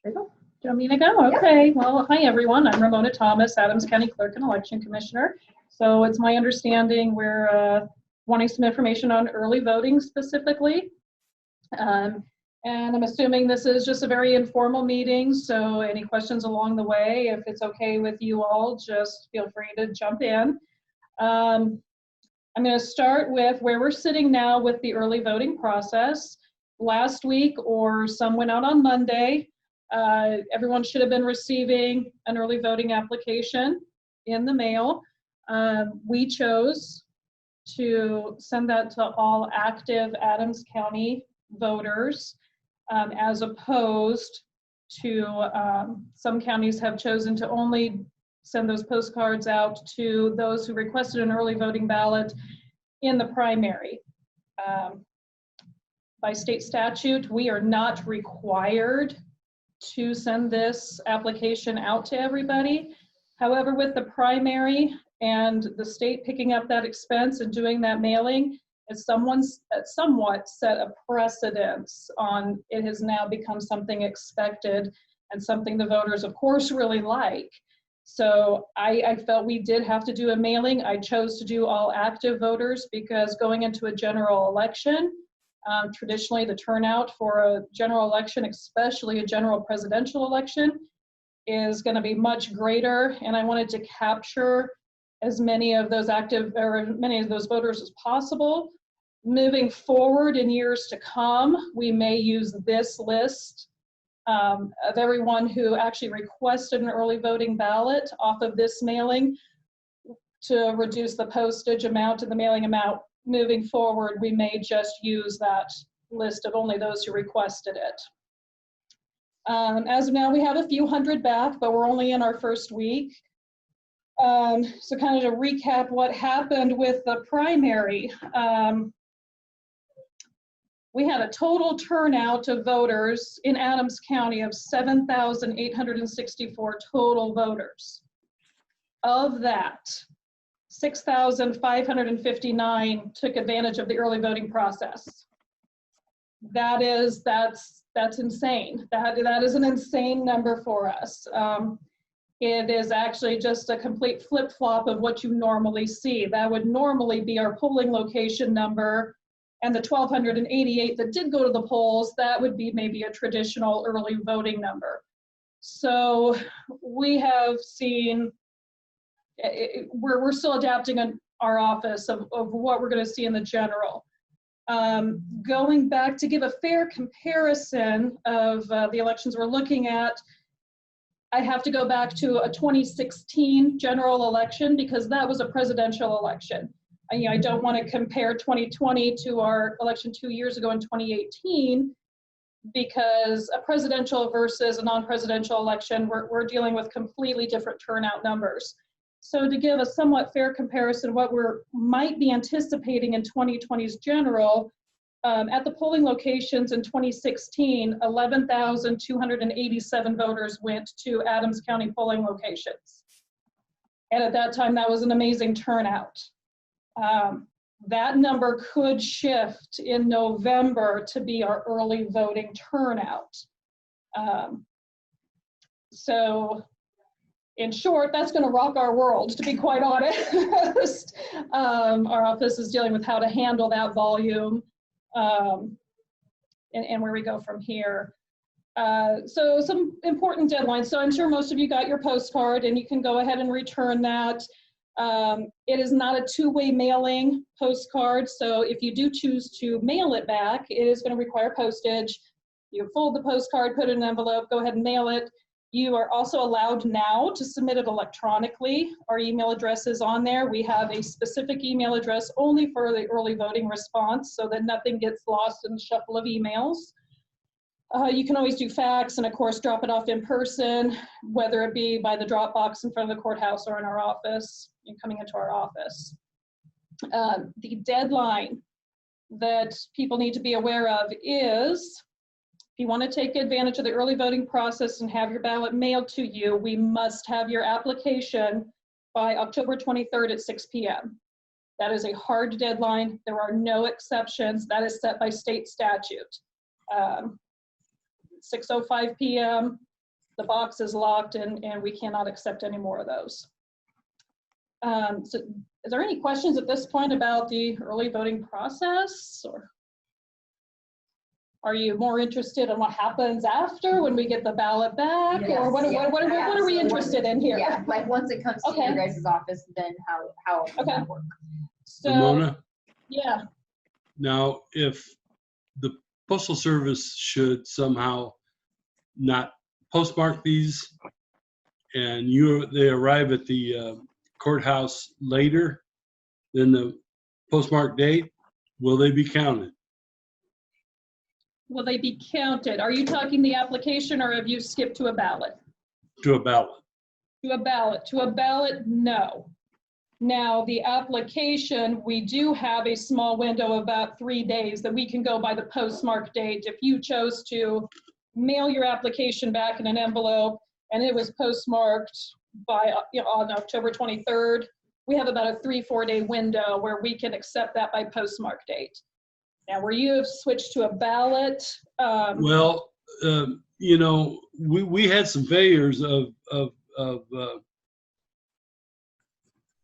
There you go. Do you want me to go? Okay. Well, hi everyone. I'm Ramona Thomas, Adams County Clerk and Election Commissioner. So it's my understanding we're wanting some information on early voting specifically. And I'm assuming this is just a very informal meeting, so any questions along the way, if it's okay with you all, just feel free to jump in. I'm going to start with where we're sitting now with the early voting process. Last week, or some went out on Monday, everyone should have been receiving an early voting application in the mail. We chose to send that to all active Adams County voters, as opposed to some counties have chosen to only send those postcards out to those who requested an early voting ballot in the primary. By state statute, we are not required to send this application out to everybody. However, with the primary and the state picking up that expense and doing that mailing, it's somewhat set a precedence on, it has now become something expected and something the voters, of course, really like. So I felt we did have to do a mailing. I chose to do all active voters because going into a general election, traditionally the turnout for a general election, especially a general presidential election, is going to be much greater. And I wanted to capture as many of those active or many of those voters as possible. Moving forward in years to come, we may use this list of everyone who actually requested an early voting ballot off of this mailing to reduce the postage amount and the mailing amount. Moving forward, we may just use that list of only those who requested it. As of now, we have a few hundred back, but we're only in our first week. So kind of to recap what happened with the primary, we had a total turnout of voters in Adams County of 7,864 total voters. Of that, 6,559 took advantage of the early voting process. That's insane. That is an insane number for us. It is actually just a complete flip-flop of what you normally see. That would normally be our polling location number, and the 1,288 that did go to the polls, that would be maybe a traditional early voting number. So we have seen, we're still adapting on our office of what we're going to see in the general. Going back to give a fair comparison of the elections we're looking at, I have to go back to a 2016 general election because that was a presidential election. I don't want to compare 2020 to our election 2 years ago in 2018 because a presidential versus a non-presidential election, we're dealing with completely different turnout numbers. So to give a somewhat fair comparison, what we might be anticipating in 2020's general, at the polling locations in 2016, 11,287 voters went to Adams County polling locations. And at that time, that was an amazing turnout. That number could shift in November to be our early voting turnout. So in short, that's going to rock our world, to be quite honest. Our office is dealing with how to handle that volume and where we go from here. So some important deadlines. So I'm sure most of you got your postcard and you can go ahead and return that. It is not a two-way mailing postcard, so if you do choose to mail it back, it is going to require postage. You fold the postcard, put it in an envelope, go ahead and mail it. You are also allowed now to submit it electronically. Our email address is on there. We have a specific email address only for the early voting response so that nothing gets lost in the shuffle of emails. You can always do fax and, of course, drop it off in person, whether it be by the drop box in front of the courthouse or in our office, coming into our office. The deadline that people need to be aware of is, if you want to take advantage of the early voting process and have your ballot mailed to you, we must have your application by October 23rd at 6 p.m. That is a hard deadline. There are no exceptions. That is set by state statute. 6:05 p.m. the box is locked and we cannot accept any more of those. So is there any questions at this point about the early voting process, or are you more interested in what happens after when we get the ballot back? Yes, or what are we interested in here? Yeah, like once it comes to your guys' office, then how does that work? So, Ramona, yeah, now if the Postal Service should somehow not postmark these and they arrive at the courthouse later than the postmark date, will they be counted? will they be counted? Are you talking the application, or have you skipped to a ballot? To a ballot? To a ballot, no. Now, the application, we do have a small window of about 3 days that we can go by the postmark date. If you chose to mail your application back in an envelope and it was postmarked by, on October 23rd, we have about a 3-4 day window where we can accept that by postmark date. Now, where you have switched to a ballot. Well, we had some failures of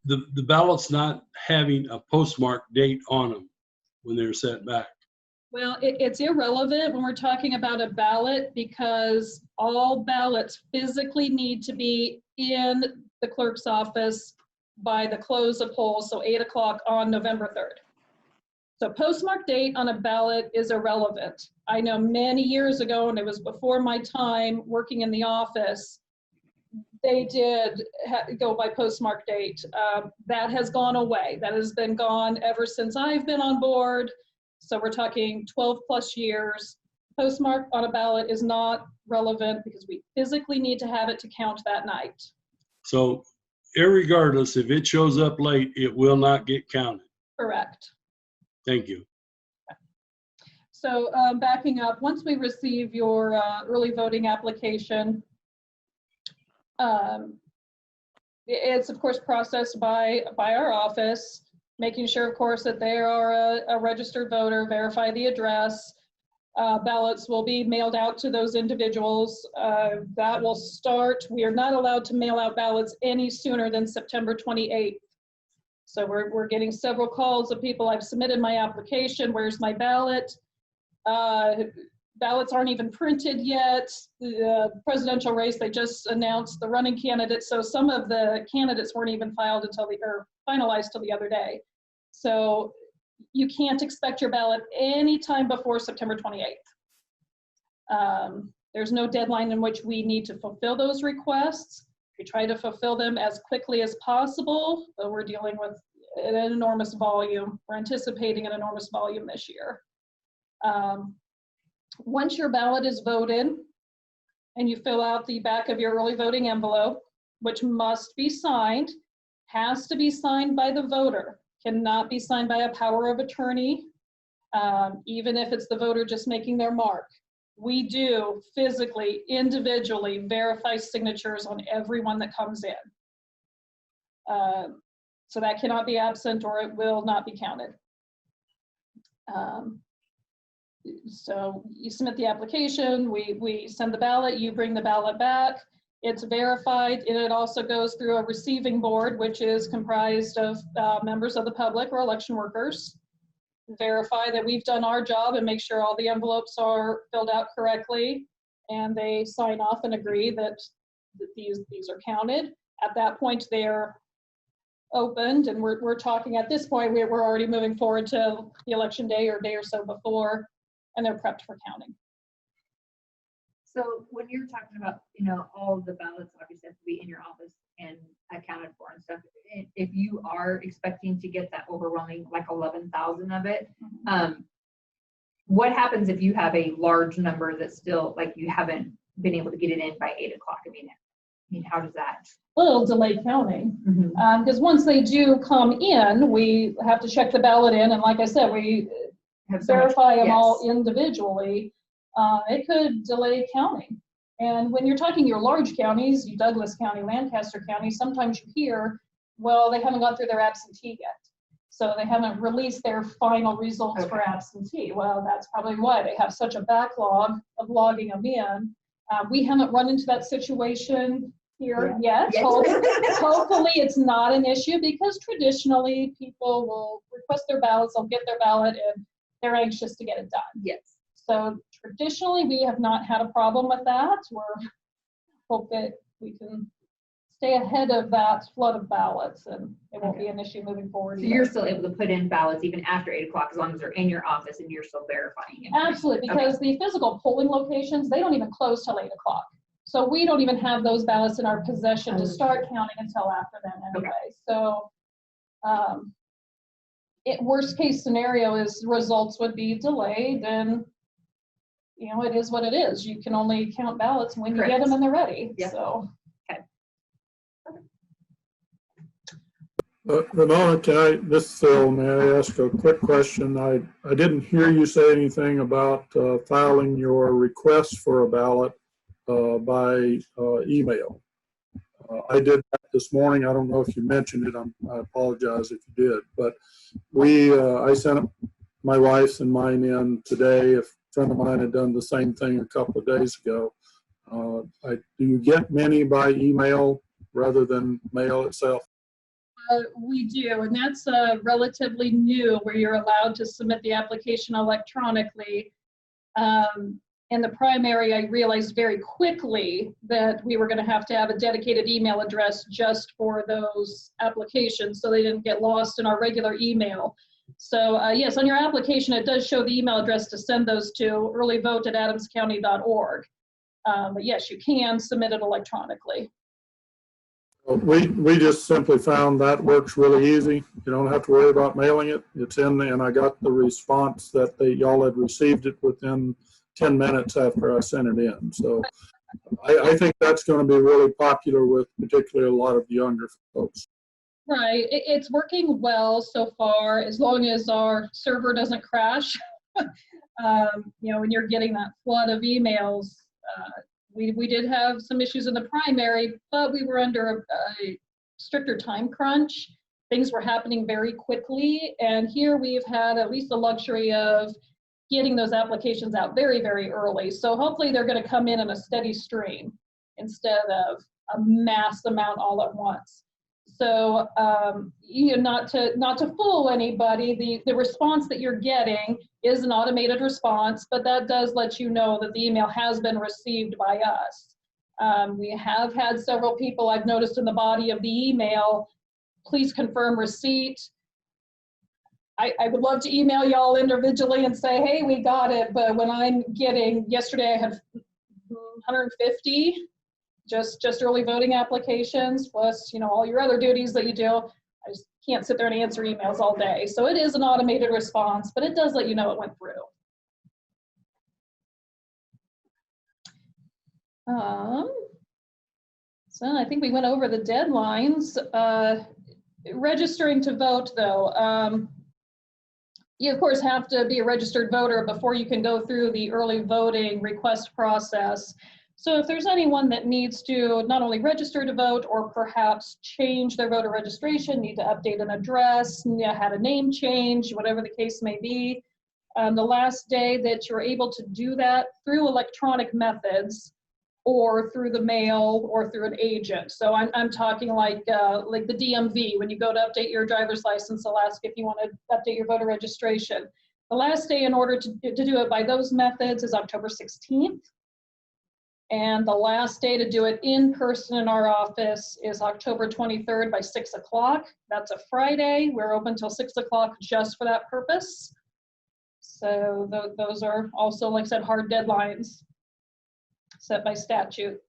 the ballots not having a postmark date on them when they're sent back. Well, it's irrelevant when we're talking about a ballot, because all ballots physically need to be in the clerk's office by the close of polls, so 8 o'clock on November 3rd. So postmark date on a ballot is irrelevant. I know many years ago, and it was before my time working in the office, they did go by postmark date. That has gone away. That has been gone ever since I've been on board. So we're talking 12 plus years. Postmark on a ballot is not relevant because we physically need to have it to count that night. So irregardless, if it shows up late, it will not get counted. Correct. Thank you. So backing up, once we receive your early voting application, it's of course processed by our office, making sure of course that they are a registered voter, verify the address. Ballots will be mailed out to those individuals. That will start, we are not allowed to mail out ballots any sooner than September 28th. So we're getting several calls of people, I've submitted my application, where's my ballot? Ballots aren't even printed yet. The presidential race, they just announced the running candidates, so some of the candidates weren't even finalized till the other day. So you can't expect your ballot anytime before September 28th. There's no deadline in which we need to fulfill those requests. We try to fulfill them as quickly as possible, but we're dealing with an enormous volume. We're anticipating an enormous volume this year. Once your ballot is voted and you fill out the back of your early voting envelope, which must be signed, has to be signed by the voter, cannot be signed by a power of attorney, even if it's the voter just making their mark. We do physically, individually verify signatures on everyone that comes in. So that cannot be absent or it will not be counted. So you submit the application, we send the ballot, you bring the ballot back, it's verified, and it also goes through a receiving board, which is comprised of members of the public or election workers. Verify that we've done our job and make sure all the envelopes are filled out correctly, and they sign off and agree that these are counted. At that point, they're opened, and we're talking at this point, we're already moving forward to the election day or day or so before, and they're prepped for counting. So when you're talking about, all of the ballots obviously have to be in your office and accounted for and stuff. If you are expecting to get that overwhelming, like 11,000 of it, what happens if you have a large number that's still, like, you haven't been able to get it in by 8 o'clock? I mean, how does that? Well, it'll delay counting, because once they do come in, we have to check the ballot in, and like I said, we verify them all individually. It could delay counting. And when you're talking your large counties, you Douglas County, Lancaster County, sometimes you hear, well, they haven't gone through their absentee yet. So they haven't released their final results for absentee. Well, that's probably why they have such a backlog of logging them in. We haven't run into that situation here yet. Yes. Hopefully it's not an issue, because traditionally people will request their ballots, they'll get their ballot, and they're anxious to get it done. Yes. So traditionally we have not had a problem with that. We're hope that we can stay ahead of that flood of ballots, and it won't be an issue moving forward. So you're still able to put in ballots even after 8 o'clock, as long as they're in your office and you're still verifying it. Absolutely, because the physical polling locations, they don't even close till 8 o'clock. So we don't even have those ballots in our possession to start counting until after then anyway. So worst case scenario is results would be delayed, and you know, it is what it is. You can only count ballots when you get them and they're ready. Yep. So. Ramona, this is Phil, may I ask a quick question? I didn't hear you say anything about filing your request for a ballot by email. I did that this morning. I don't know if you mentioned it. I apologize if you did, but I sent my wife's and mine in today. A friend of mine had done the same thing a couple of days ago. Do you get many by email rather than mail itself? We do, and that's relatively new, where you're allowed to submit the application electronically. In the primary, I realized very quickly that we were going to have a dedicated email address just for those applications, so they didn't get lost in our regular email. So yes, on your application, it does show the email address to send those to, earlyvote@adamscounty.org. But yes, you can submit it electronically. We just simply found that works really easy. You don't have to worry about mailing it. It's in there, and I got the response that y'all had received it within 10 minutes after I sent it in. So I think that's going to be really popular with particularly a lot of younger folks. Right, it's working well so far, as long as our server doesn't crash. You know, when you're getting that flood of emails, we did have some issues in the primary, but we were under a stricter time crunch. Things were happening very quickly, and here we've had at least the luxury of getting those applications out very, very early. So hopefully they're going to come in a steady stream instead of a mass amount all at once. So you know, not to fool anybody, the response that you're getting is an automated response, but that does let you know that the email has been received by us. We have had several people, I've noticed in the body of the email, please confirm receipt. I would love to email y'all individually and say, hey, we got it, but when I'm getting, yesterday I had 150 just early voting applications, plus, you know, all your other duties that you do. I just can't sit there and answer emails all day. So it is an automated response, but it does let you know it went through. So I think we went over the deadlines. Registering to vote, though, you of course have to be a registered voter before you can go through the early voting request process. So if there's anyone that needs to not only register to vote or perhaps change their voter registration, need to update an address, had a name change, whatever the case may be, the last day that you're able to do that through electronic methods or through the mail or through an agent. So I'm talking like the DMV, when you go to update your driver's license, they'll ask if you want to update your voter registration. The last day in order to do it by those methods is October 16th. And the last day to do it in person in our office is October 23rd by 6 o'clock. That's a Friday. We're open till 6 o'clock just for that purpose. So those are also, like I said, hard deadlines set by statute.